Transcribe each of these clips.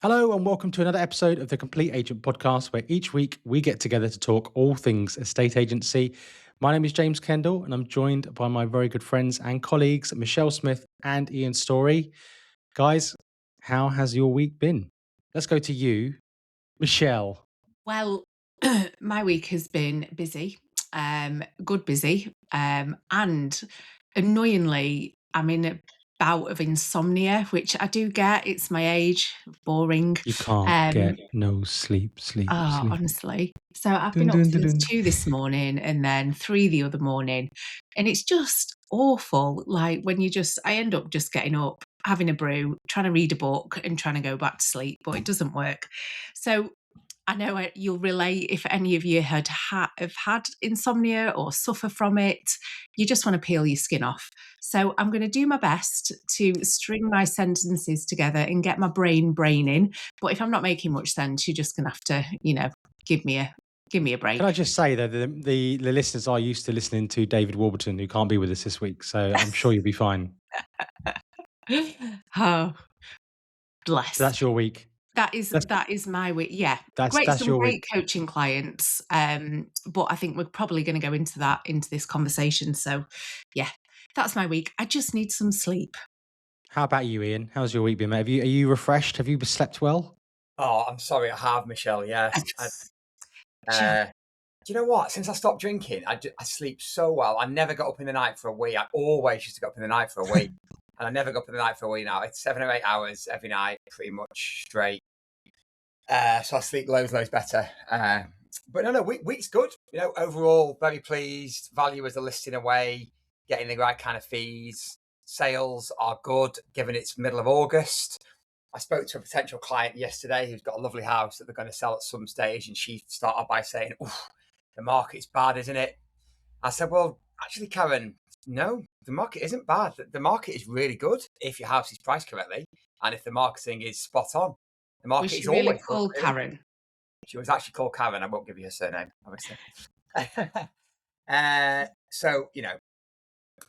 Hello, and welcome to another episode of the Complete Agent podcast, where each week we get together to talk all things estate agency. My name is James Kendall, and I'm joined by my very good friends and colleagues, Michelle Smith and Ian Storey. Guys, how has your week been? Let's go to you, Michelle. Well, my week has been busy, good busy, and annoyingly, I'm in a bout of insomnia, which I do get. It's my age, boring. You can't Um, get no sleep, sleep, sleep. Honestly. So I've Dun, been up dun, dun, since dun. 2 this morning and then 3 the other morning, and it's just awful. Like when I end up just getting up, having a brew, trying to read a book and trying to go back to sleep, but it doesn't work. So I know you'll relate if any of you have had insomnia or suffer from it. You just want to peel your skin off. So I'm going to do my best to string my sentences together and get my brain braining. But if I'm not making much sense, you're just going to have to, give me a Can I break. just say that the listeners are used to listening to David Warburton, who can't be with us this week, so I'm sure you'll be fine. Oh, So bless. that's your week. That is That's that is my way. Yeah, that's great. that's Some your week. great coaching clients, but I think we're probably going to go into this conversation. So, yeah, that's my week. I just need some sleep. How about you, Ian? How's your week been, mate? Are you refreshed? Have you slept well? Oh, I'm sorry, I have, Michelle. Yeah. Sure. Do you know what? Since I stopped drinking, I sleep so well. I never got up in the night for a wee. I always used to go up in the night for a wee. And I never go up in the night for a wee now. It's 7 or 8 hours every night, pretty much straight. So I sleep loads better. But no, week's good. Overall, very pleased. Value as a listing away, getting the right kind of fees. Sales are good, given it's middle of August. I spoke to a potential client yesterday who's got a lovely house that they're going to sell at some stage, and she started by saying, "Oh, the market's bad, isn't it?" I said, "Well, actually, Karen, no, the market isn't bad. The market is really good if your house is priced correctly and if the marketing is spot on. The Was market she is really always good, called really." Karen? She was actually called Karen. I won't give you her surname, obviously. So,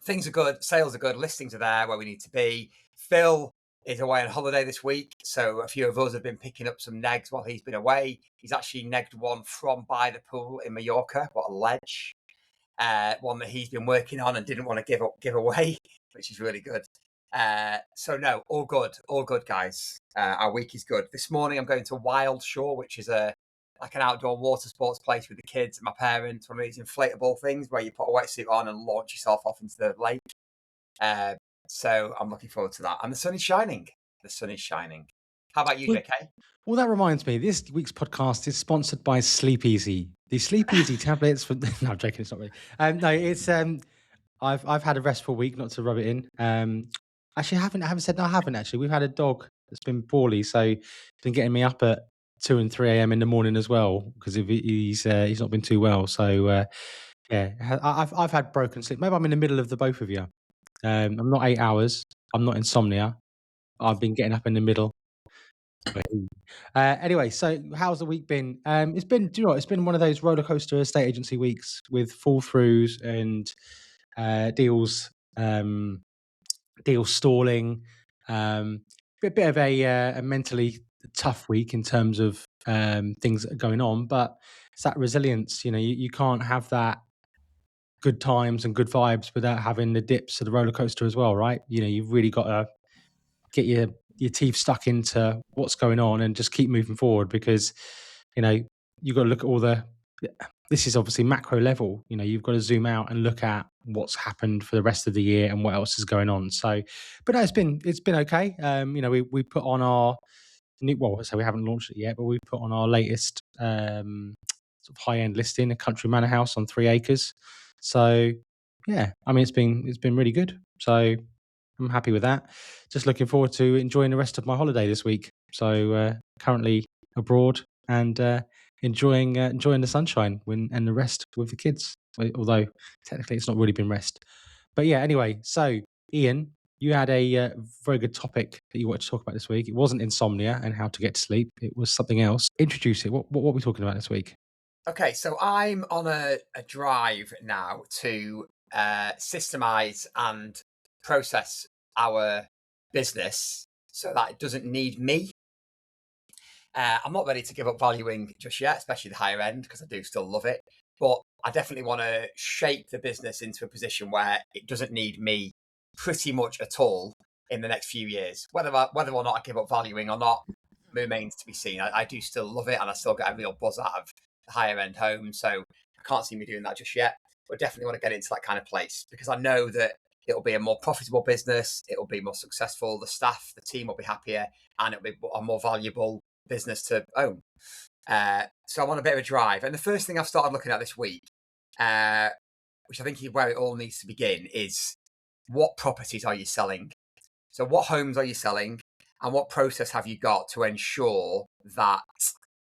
things are good, sales are good, listings are there where we need to be. Phil is away on holiday this week, so a few of us have been picking up some negs while he's been away. He's actually negged one from by the pool in Mallorca. What a ledge. One that he's been working on and didn't want to give away, which is really good. So no, all good, guys. Our week is good. This morning I'm going to Wild Shore, which is like an outdoor water sports place with the kids and my parents. One of these inflatable things where you put a wetsuit on and launch yourself off into the lake. So I'm looking forward to that. And the sun is shining. The sun is shining. How about you, Well, JK? well, that reminds me. This week's podcast is sponsored by Sleep Easy. The Sleep Easy tablets for no, I'm joking. It's not really. No, it's I've had a restful week. Not to rub it in. Actually, I haven't said no. I haven't actually. We've had a dog that's been poorly, so it's been getting me up at 2 and 3 a.m. in the morning as well because he's not been too well. So yeah, I've had broken sleep. Maybe I'm in the middle of the both of you. I'm not 8 hours. I'm not insomnia. I've been getting up in the middle. Anyway, so how's the week been? It's been, do you know what? It's been one of those roller coaster estate agency weeks with fall throughs and deals, deals stalling. Bit of a mentally tough week in terms of things that are going on, but it's that resilience. You can't have that good times and good vibes without having the dips of the roller coaster as well, right? You've really got to get your teeth stuck into what's going on and just keep moving forward because you know you've got to look at all the this is obviously macro level. You've got to zoom out and look at what's happened for the rest of the year and what else is going on. So but no, it's been okay. We put on our new, well, so we haven't launched it yet, but we put on our latest sort of high end listing, a country manor house on 3 acres. So yeah, I mean it's been really good. So I'm happy with that. Just looking forward to enjoying the rest of my holiday this week. So currently abroad and enjoying the sunshine and the rest with the kids. Although technically it's not really been rest. But yeah, anyway. So Ian, you had a very good topic that you wanted to talk about this week. It wasn't insomnia and how to get to sleep. It was something else. Introduce it. What are we talking about this week? Okay, so I'm on a drive now to systemize and process our business so that it doesn't need me. I'm not ready to give up valuing just yet, especially the higher end, because I do still love it. But I definitely want to shape the business into a position where it doesn't need me pretty much at all in the next few years. Whether or not I give up valuing or not remains to be seen. I do still love it, and I still get a real buzz out of the higher end home. So I can't see me doing that just yet. But definitely want to get into that kind of place, because I know that it'll be a more profitable business. It'll be more successful. The staff, the team will be happier, and it'll be a more valuable business to own. So I want a bit of a drive. And the first thing I've started looking at this week, which I think is where it all needs to begin, is what properties are you selling? So what homes are you selling, and what process have you got to ensure that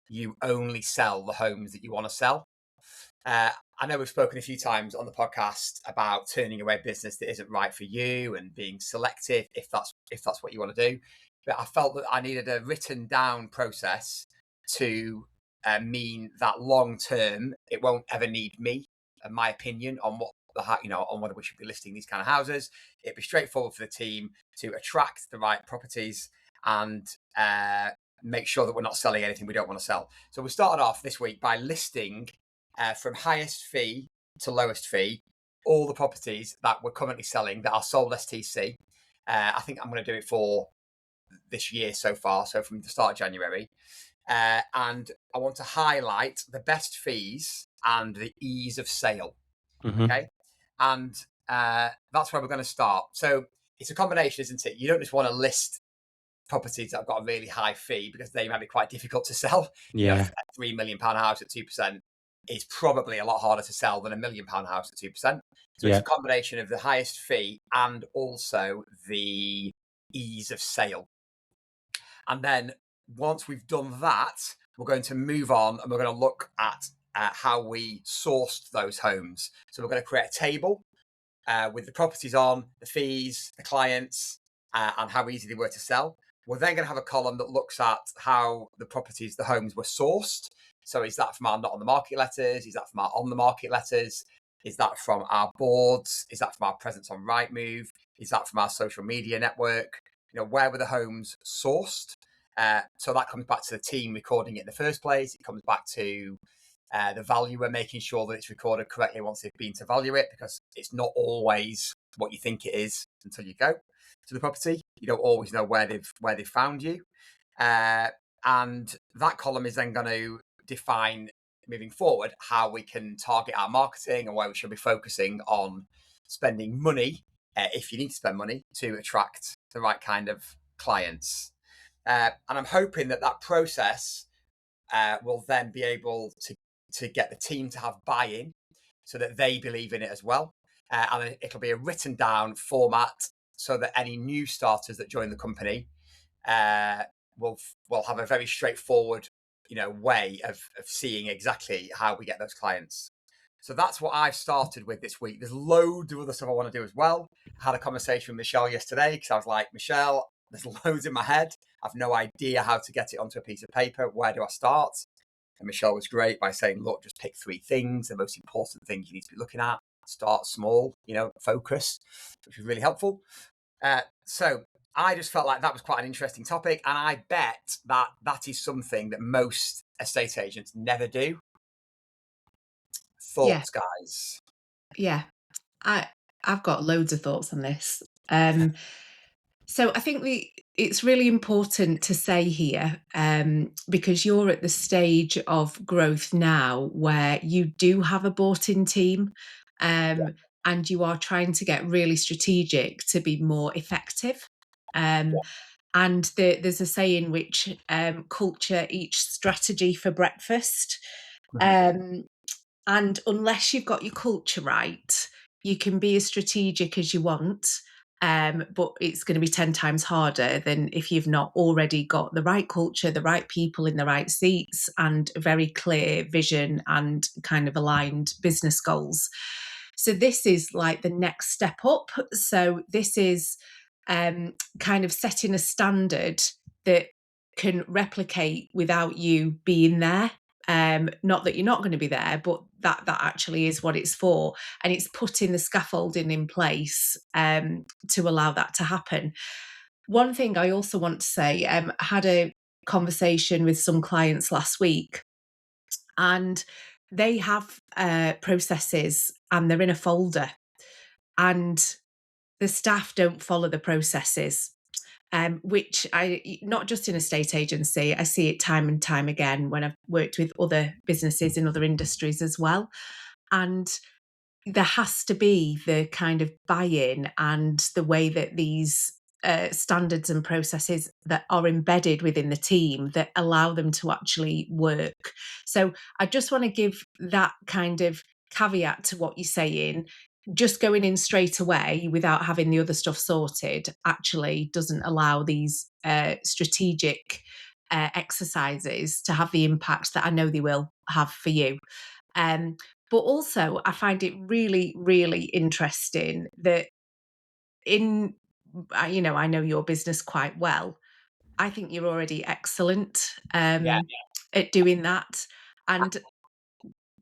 you only sell the homes that you want to sell? I know we've spoken a few times on the podcast about turning away business that isn't right for you and being selective if that's what you want to do. But I felt that I needed a written down process to mean that long term it won't ever need me and my opinion on on whether we should be listing these kind of houses. It'd be straightforward for the team to attract the right properties and make sure that we're not selling anything we don't want to sell. So we started off this week by listing from highest fee to lowest fee all the properties that we're currently selling that are sold STC. I think I'm going to do it for this year so far, so from the start of January. And I want to highlight the best fees and the ease of sale. Okay. And that's where we're going to start. So it's a combination, isn't it? You don't just want to list properties that have got a really high fee, because they might be quite difficult to sell. Yeah. A £3 million house at 2% is probably a lot harder to sell than a £1 million house at 2%. So it's a combination of the highest fee and also the ease of sale. And then once we've done that, we're going to move on and we're going to look at how we sourced those homes. So we're going to create a table with the properties on, the fees, the clients, and how easy they were to sell. We're then going to have a column that looks at how the properties, the homes were sourced. So is that from our not on the market letters? Is that from our on the market letters? Is that from our boards? Is that from our presence on Rightmove? Is that from our social media network? Where were the homes sourced? So that comes back to the team recording it in the first place. It comes back to the valuer making sure that it's recorded correctly once they've been to value it, because it's not always what you think it is until you go to the property. You don't always know where they've found you. And that column is then going to define, moving forward, how we can target our marketing and where we should be focusing on spending money, if you need to spend money, to attract the right kind of clients. And I'm hoping that process will then be able to get the team to have buy-in so that they believe in it as well. And it'll be a written down format so that any new starters that join the company will have a very straightforward way of seeing exactly how we get those clients. So that's what I've started with this week. There's loads of other stuff I want to do as well. I had a conversation with Michelle yesterday because I was like, Michelle, there's loads in my head. I've no idea how to get it onto a piece of paper. Where do I start? And Michelle was great by saying, look, just pick 3 things, the most important things you need to be looking at. Start small, focus, which was really helpful. So I just felt like that was quite an interesting topic. And I bet that is something that most estate agents never do. Thoughts, guys? Yeah, I've got loads of thoughts on this. So I think it's really important to say here, because you're at the stage of growth now where you do have a bought-in team, and you are trying to get really strategic to be more effective. And there's a saying which culture eats strategy for breakfast. And unless you've got your culture right, you can be as strategic as you want, but it's going to be 10 times harder than if you've not already got the right culture, the right people in the right seats, and a very clear vision and kind of aligned business goals. So this is like the next step up. So this is kind of setting a standard that can replicate without you being there. Not that you're not going to be there, but that actually is what it's for. And it's putting the scaffolding in place to allow that to happen. One thing I also want to say, I had conversation with some clients last week, and they have processes and they're in a folder, and the staff don't follow the processes. Which not just in a estate agency, I see it time and time again when I've worked with other businesses in other industries as well. And there has to be the kind of buy-in and the way that these standards and processes that are embedded within the team that allow them to actually work. So I just want to give that kind of caveat to what you're saying. Just going in straight away without having the other stuff sorted actually doesn't allow these strategic exercises to have the impact that I know they will have for you. But also, I find it really, really interesting that I know your business quite well. I think you're already excellent at doing that. And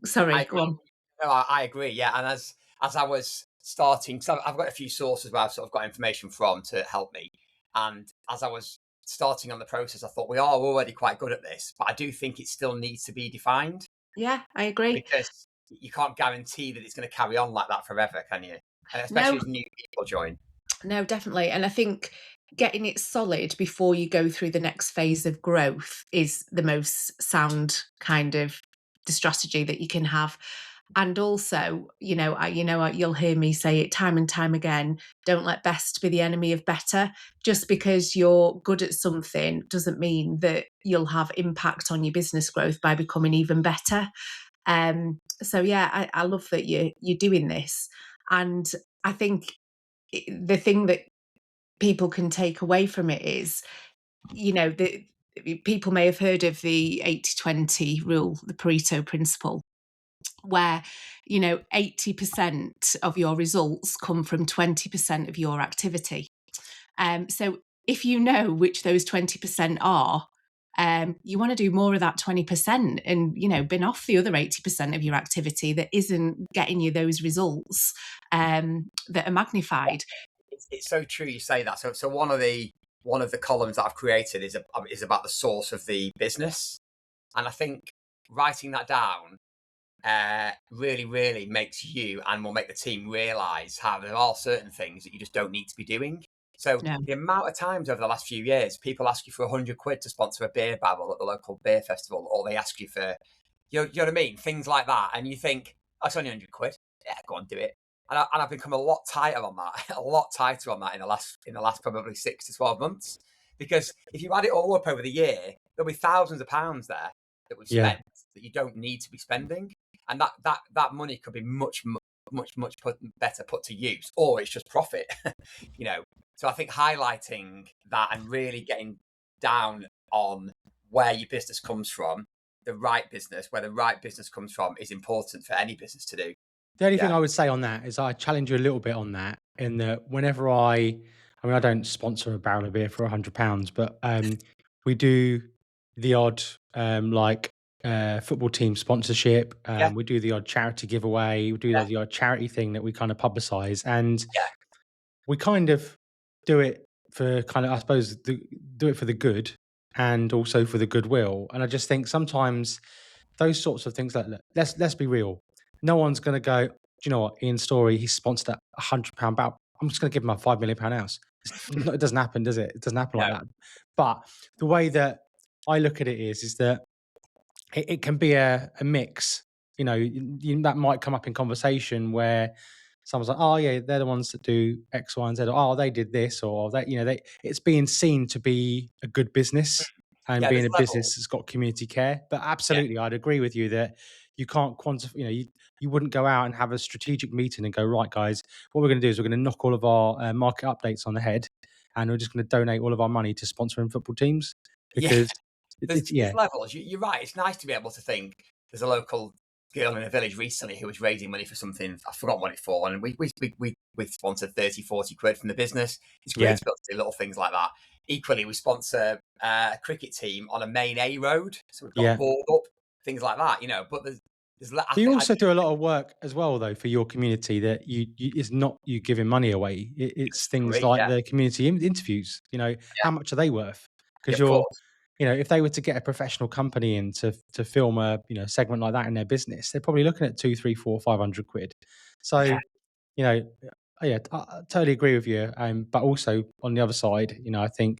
sorry, go on. No, I agree. Yeah, and as I was starting, so I've got a few sources where I've sort of got information from to help me. And as I was starting on the process, I thought we are already quite good at this, but I do think it still needs to be defined. Yeah, I agree. Because you can't guarantee that it's going to carry on like that forever, can you? Especially as new people join. No, definitely. And I think getting it solid before you go through the next phase of growth is the most sound kind of the strategy that you can have. And also, you'll hear me say it time and time again, don't let best be the enemy of better. Just because you're good at something doesn't mean that you'll have impact on your business growth by becoming even better. So yeah, I love that you're doing this. And I think the thing that people can take away from it is, people may have heard of the 80-20 rule, the Pareto principle, where 80% of your results come from 20% of your activity. So if you know which those 20% are, you want to do more of that 20% and bin off the other 80% of your activity that isn't getting you those results that are magnified. It's so true you say that. So one of the columns that I've created is about the source of the business, and I think writing that down really, really makes you and will make the team realise how there are certain things that you just don't need to be doing. So the amount of times over the last few years, people ask you for £100 to sponsor a beer barrel at the local beer festival, or they ask you for, you know what I mean, things like that, and you think, oh, it's only £100. Yeah, go on, do it. And I've become a lot tighter on that, in the last probably 6 to 12 months, because if you add it all up over the year, there'll be thousands of pounds there that we've spent that you don't need to be spending, and that money could be much better put to use, or it's just profit. So I think highlighting that and really getting down on where your business comes from, where the right business comes from, is important for any business to do. The only thing I would say on that is I challenge you a little bit on that, in that whenever I don't sponsor a barrel of beer for £100, but we do the odd football team sponsorship. We do the odd charity giveaway. We do the odd charity thing that we kind of publicise, and we kind of do it for kind of, I suppose, do it for the good and also for the goodwill. And I just think sometimes those sorts of things, like, look, let's be real. No one's going to go, do you know what, Ian Storey, he's sponsored a £100 barrel, I'm just going to give him a £5 million house. It doesn't happen, does it? It doesn't happen like that. But the way that I look at it is that it can be a mix. That might come up in conversation where someone's like, oh yeah, they're the ones that do X, Y, and Z, or oh, they did this, or it's being seen to be a good business and being a business that's got community care. But absolutely, I'd agree with you that you can't quantify. You wouldn't go out and have a strategic meeting and go, right, guys, what we're going to do is we're going to knock all of our market updates on the head, and we're just going to donate all of our money to sponsoring football teams, because there's levels. You're right. It's nice to be able to think. There's a local girl in a village recently who was raising money for something. I forgot what it's for, and we sponsored 30-40 quid from the business. It's great to be able to do little things like that. Equally, we sponsor a cricket team on a main A road, so we've got a board up, things like that. But there's you also do a lot of work as well, though, for your community. That it's not you giving money away. It's things like the community interviews. How much are they worth? Because if they were to get a professional company in to film a segment like that in their business, they're probably looking at 2, 3, 4, 500 quid. So Yeah. you know, yeah, I totally agree with you. But also on the other side, I think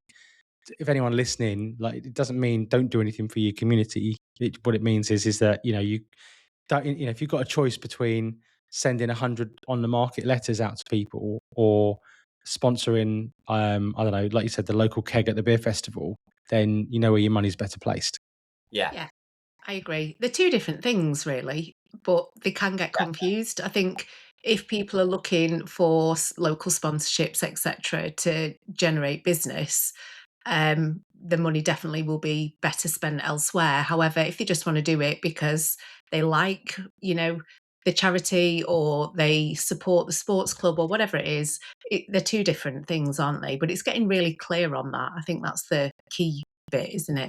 if anyone listening, like, it doesn't mean don't do anything for your community. What it means is that you don't, if you've got a choice between sending 100 on the market letters out to people or sponsoring, I don't know, like you said, the local keg at the beer festival, then you know where your money's better placed. Yeah. Yeah, I agree. They're two different things, really, but they can get confused. I think if people are looking for local sponsorships, etc., to generate business, the money definitely will be better spent elsewhere. However, if they just want to do it because they like, the charity or they support the sports club or whatever it is, they're two different things, aren't they? But it's getting really clear on that. I think that's the key bit, isn't it?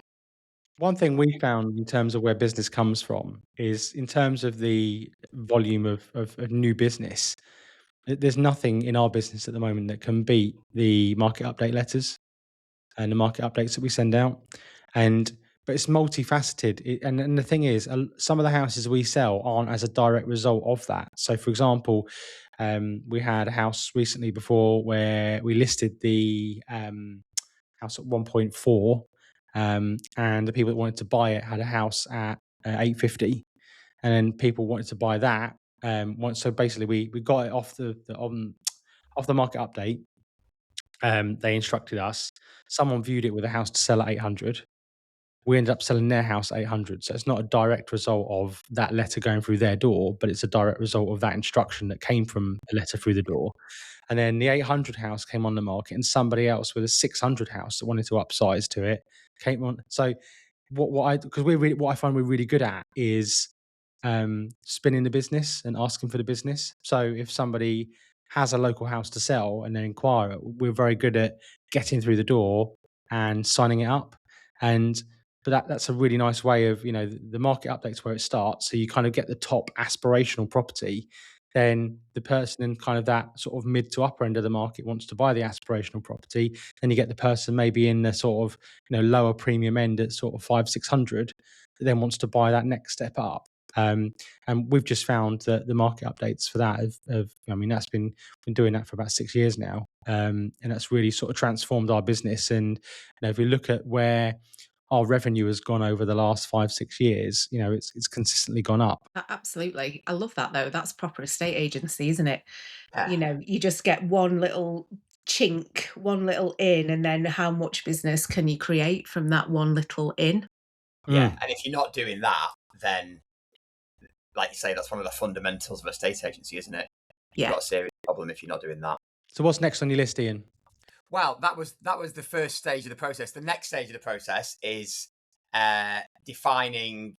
One thing we found in terms of where business comes from is in terms of the volume of new business. There's nothing in our business at the moment that can beat the market update letters and the market updates that we send out. But it's multifaceted. And the thing is, some of the houses we sell aren't as a direct result of that. So, for example, we had a house recently before where we listed the house at 1.4, and the people that wanted to buy it had a house at 850, and then people wanted to buy that. So basically, we got it off off the market update. They instructed us. Someone viewed it with a house to sell at 800. We ended up selling their house at 800. So it's not a direct result of that letter going through their door, but it's a direct result of that instruction that came from a letter through the door. And then the 800 house came on the market, and somebody else with a 600 house that wanted to upsize to it came on. So what I find we're really good at is spinning the business and asking for the business. So if somebody has a local house to sell and then inquire, we're very good at getting through the door and signing it up. But that's a really nice way of, the market updates where it starts. So you kind of get the top aspirational property. Then the person in kind of that sort of mid to upper end of the market wants to buy the aspirational property. Then you get the person maybe in the sort of, lower premium end at sort of 500-600 that then wants to buy that next step up. And we've just found that the market updates for that that's been doing that for about 6 years now. And that's really sort of transformed our business. And if we look at where our revenue has gone over the last 5-6 years, it's consistently gone up. Absolutely. I love that, though. That's proper estate agency, isn't it? Yeah. You just get one little chink, one little in, and then how much business can you create from that one little in? Yeah. And if you're not doing that, then, like you say, that's one of the fundamentals of a estate agency, isn't it? You've got a serious problem if you're not doing that. So what's next on your list, Ian? Well, that was the first stage of the process. The next stage of the process is defining.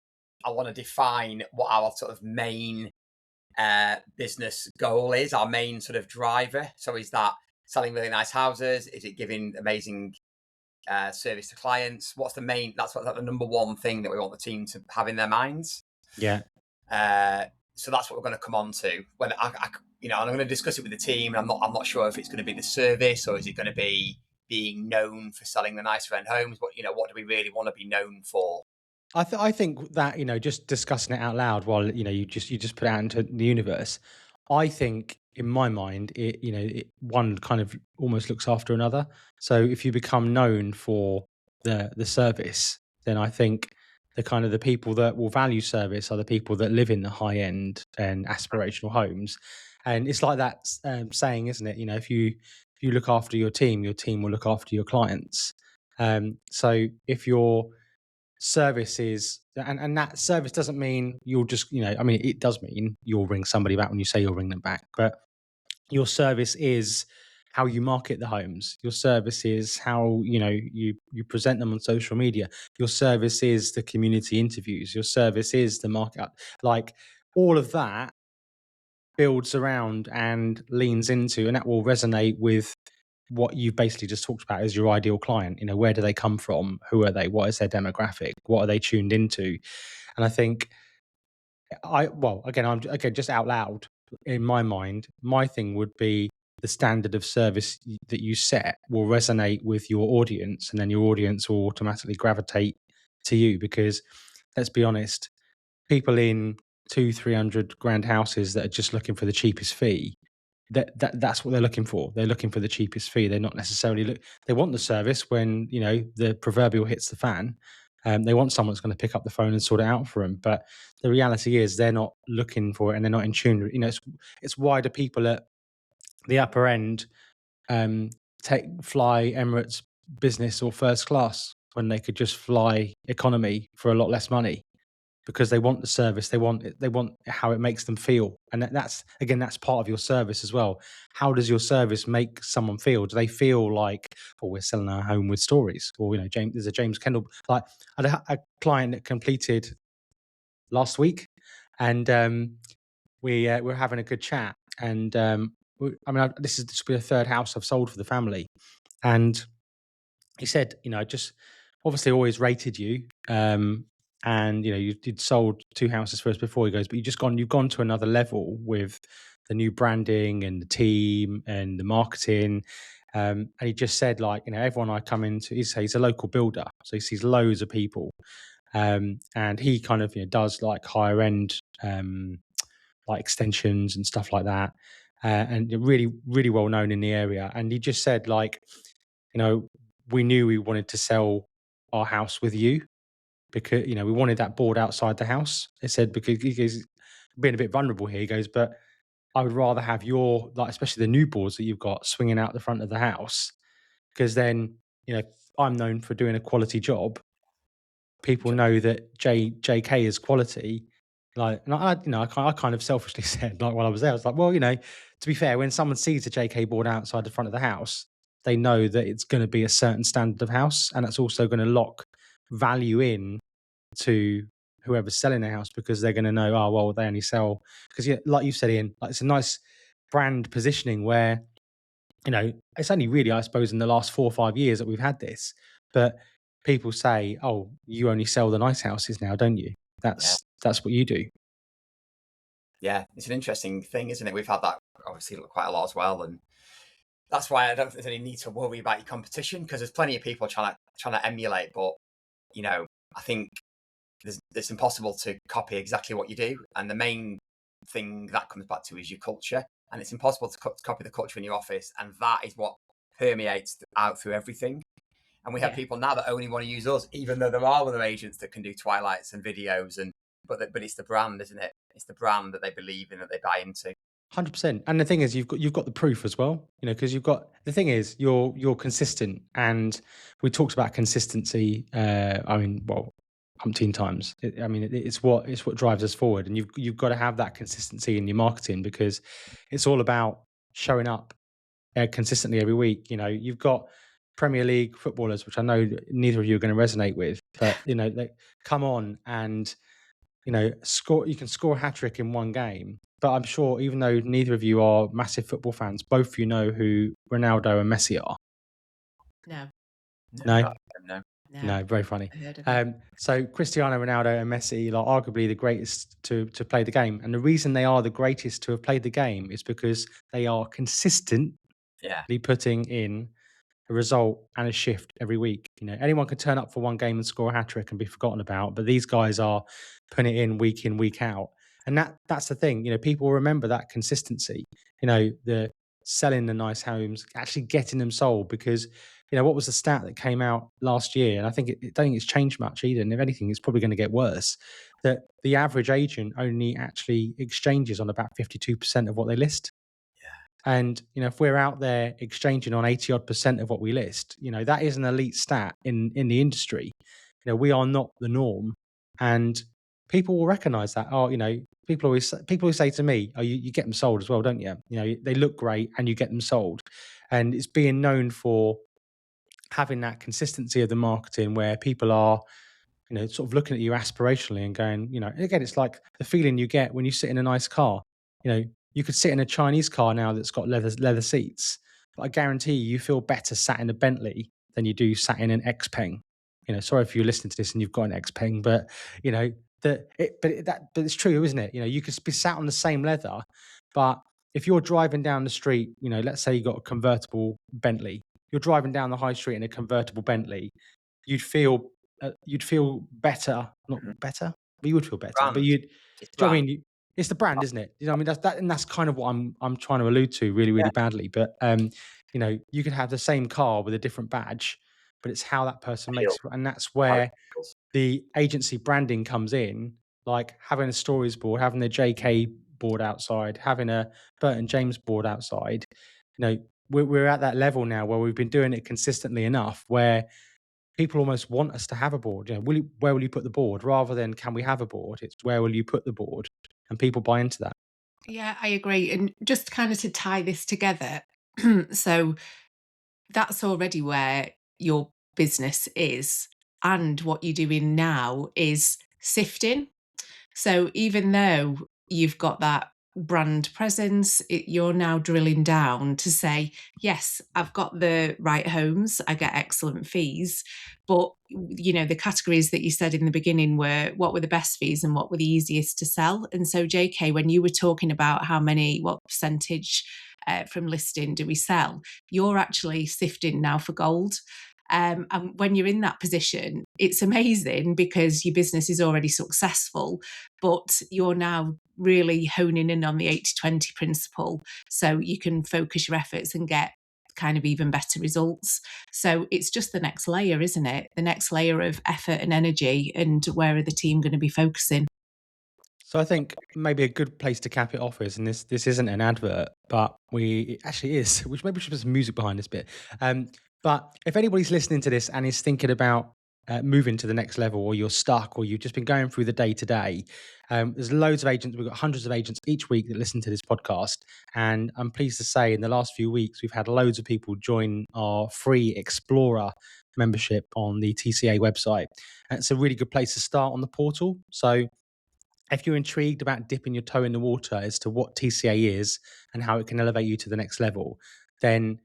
I want to define what our sort of main business goal is, our main sort of driver. So is that selling really nice houses? Is it giving amazing service to clients? What's the main? That's the number one thing that we want the team to have in their minds. Yeah. So that's what we're going to come on to. When and I'm going to discuss it with the team. And I'm not sure if it's going to be the service or is it going to be being known for selling the nice friend homes. But what do we really want to be known for? I think that just discussing it out loud while you just put it out into the universe. I think in my mind it one kind of almost looks after another. So if you become known for the service, then I think the people that will value service are the people that live in the high end and aspirational homes. And it's like that saying, isn't it? If you look after your team will look after your clients. So if your service is, and that service doesn't mean you'll just, it does mean you'll ring somebody back when you say you'll ring them back, but your service is how you market the homes. Your service is how, you present them on social media. Your service is the community interviews. Your service is the market. Like all of that builds around and leans into, and that will resonate with what you've basically just talked about as your ideal client. Where do they come from? Who are they? What is their demographic? What are they tuned into? And I think I'm just out loud in my mind, my thing would be the standard of service that you set will resonate with your audience, and then your audience will automatically gravitate to you. Because let's be honest, people in 200-300 grand houses that are just looking for the cheapest fee, that's what they're looking for. They're looking for the cheapest fee. They're not necessarily they want the service when, you know, the proverbial hits the fan. They want someone that's going to pick up the phone and sort it out for them. But the reality is they're not looking for it, and they're not in tune. You know, it's why do people at the upper end fly Emirates business or first class when they could just fly economy for a lot less money? Because they want the service, they want how it makes them feel, and that's part of your service as well. How does your service make someone feel? Do they feel like, oh, we're selling our home with Storeys? Or, you know, there's a James Kendall. Like, I had a client that completed last week, and we're having a good chat, and this will be the third house I've sold for the family, and he said, you know, I just obviously always rated you, and, you know, you'd sold 2 houses for us before. He goes, but you've gone to another level with the new branding and the team and the marketing. And he just said, like, you know, everyone I come into, he's a local builder, so he sees loads of people, and he kind of, you know, does like higher end like extensions and stuff like that, and really, really well known in the area. And he just said, like, you know, we knew we wanted to sell our house with you because, you know, we wanted that board outside the house. He said, because he's being a bit vulnerable here. He goes, but I would rather have your, like, especially the new boards that you've got swinging out the front of the house, because then, you know, I'm known for doing a quality job. People know that JK is quality. Like, and I kind of selfishly said, like, while I was there, I was like, well, you know, to be fair, when someone sees a JK board outside the front of the house, they know that it's going to be a certain standard of house, and that's also going to lock value in to whoever's selling the house, because they're going to know, oh, well, they only sell, because, yeah, like you said, Ian, like, it's a nice brand positioning where, you know, it's only really, I suppose, in the last 4 or 5 years that we've had this, but people say, oh, you only sell the nice houses now, don't you? That's what you do. Yeah, it's an interesting thing, isn't it? We've had that obviously quite a lot as well, and that's why I don't think there's any need to worry about your competition, because there's plenty of people trying to emulate. But, you know, I think it's impossible to copy exactly what you do, and the main thing that comes back to is your culture, and it's impossible to copy the culture in your office, and that is what permeates out through everything. And we have people now that only want to use us, even though there are other agents that can do twilights and videos, but it's the brand, isn't it? It's the brand that they believe in, that they buy into. 100%. And the thing is, you've got the proof as well, you know, because the thing is, you're consistent, and we talked about consistency. Umpteen times. It's what drives us forward, and you've got to have that consistency in your marketing, because it's all about showing up consistently every week. You know, you've got Premier League footballers, which I know neither of you are going to resonate with, but, you know, they come on and, you know, you can score a hat-trick in one game. But I'm sure, even though neither of you are massive football fans, both of you know who Ronaldo and Messi are. No, very funny. So Cristiano Ronaldo and Messi are arguably the greatest to play the game. And the reason they are the greatest to have played the game is because they are consistently putting in a result and a shift every week. You know, anyone can turn up for one game and score a hat-trick and be forgotten about, but these guys are putting it in, week out. And that's the thing, you know, people remember that consistency, you know, the selling the nice homes, actually getting them sold. Because, you know, what was the stat that came out last year? And I think I don't think it's changed much either. And if anything, it's probably going to get worse. That the average agent only actually exchanges on about 52% of what they list. And, you know, if we're out there exchanging on 80% of what we list, you know, that is an elite stat in the industry. You know, we are not the norm, and people will recognize that. Oh, you know, people always say to me, oh, you get them sold as well, don't you? You know, they look great and you get them sold. And it's being known for having that consistency of the marketing, where people are, you know, sort of looking at you aspirationally and going, you know, again, it's like the feeling you get when you sit in a nice car. You know, you could sit in a Chinese car now that's got leather seats, but I guarantee you feel better sat in a Bentley than you do sat in an Xpeng. You know, sorry if you're listening to this and you've got an Xpeng, but, you know, but it's true, isn't it? You know, you could be sat on the same leather, but if you're driving down the street, let's say you got a convertible Bentley, you're driving down the high street in a convertible Bentley, you'd feel better, not Mhm. better, but you would feel better. But Brand. you'd, do It's you know what I brand. mean? It's the brand, isn't it? I mean, that's that, and that's kind of what I'm trying to allude to, really, really Yeah. badly. But you could have the same car with a different badge, but it's how that person makes, and that's How it where feels. the agency branding comes in, like having a Storeys board, having a JK board outside, having a Bert and James board outside. We're at that level now where we've been doing it consistently enough where people almost want us to have a board. Where will you put the board? Rather than can we have a board, it's where will you put the board? And people buy into that. Yeah, I agree. And just kind of to tie this together, so that's already where your business is. And what you're doing now is sifting. So even though you've got that brand presence, you're now drilling down to say, yes, I've got the right homes, I get excellent fees, but the categories that you said in the beginning were what were the best fees and what were the easiest to sell. And so JK, when you were talking about what percentage from listing do we sell, you're actually sifting now for gold. And when you're in that position, it's amazing because your business is already successful, but you're now really honing in on the 80-20 principle so you can focus your efforts and get kind of even better results. So it's just the next layer, isn't it? The next layer of effort and energy, and where are the team going to be focusing? So I think maybe a good place to cap it off is, and this isn't an advert, but it actually is, which maybe we should put some music behind this bit. But if anybody's listening to this and is thinking about moving to the next level, or you're stuck, or you've just been going through the day to day, there's loads of agents. We've got hundreds of agents each week that listen to this podcast, and I'm pleased to say in the last few weeks we've had loads of people join our free Explorer membership on the TCA website. And it's a really good place to start on the portal. So if you're intrigued about dipping your toe in the water as to what TCA is and how it can elevate you to the next level, then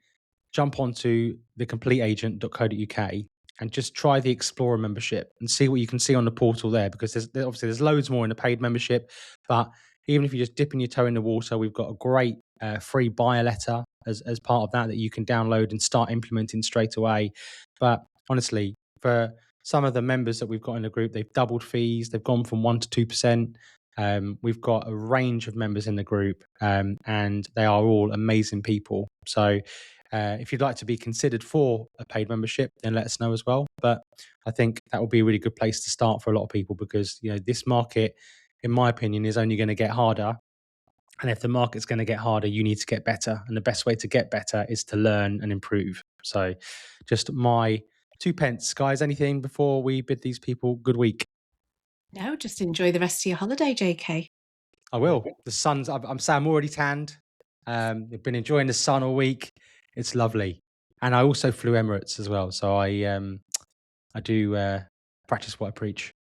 jump onto thecompleteagent.co.uk and just try the Explorer membership and see what you can see on the portal there, because there's loads more in the paid membership. But even if you're just dipping your toe in the water, we've got a great free buyer letter as part of that you can download and start implementing straight away. But honestly, for some of the members that we've got in the group, they've doubled fees. They've gone from 1% to 2%. We've got a range of members in the group, and they are all amazing people. So if you'd like to be considered for a paid membership, then let us know as well. But I think that would be a really good place to start for a lot of people, because this market, in my opinion, is only going to get harder. And if the market's going to get harder, you need to get better. And the best way to get better is to learn and improve. So just my 2 pence, guys. Anything before we bid these people good week? No, just enjoy the rest of your holiday, JK. I will. The sun's, I'm already tanned. I've been enjoying the sun all week. It's lovely. And I also flew Emirates as well. So I do practice what I preach.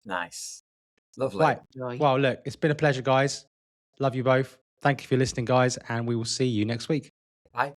Nice. Lovely. Right. Enjoy. Well, look, it's been a pleasure, guys. Love you both. Thank you for listening, guys. And we will see you next week. Bye.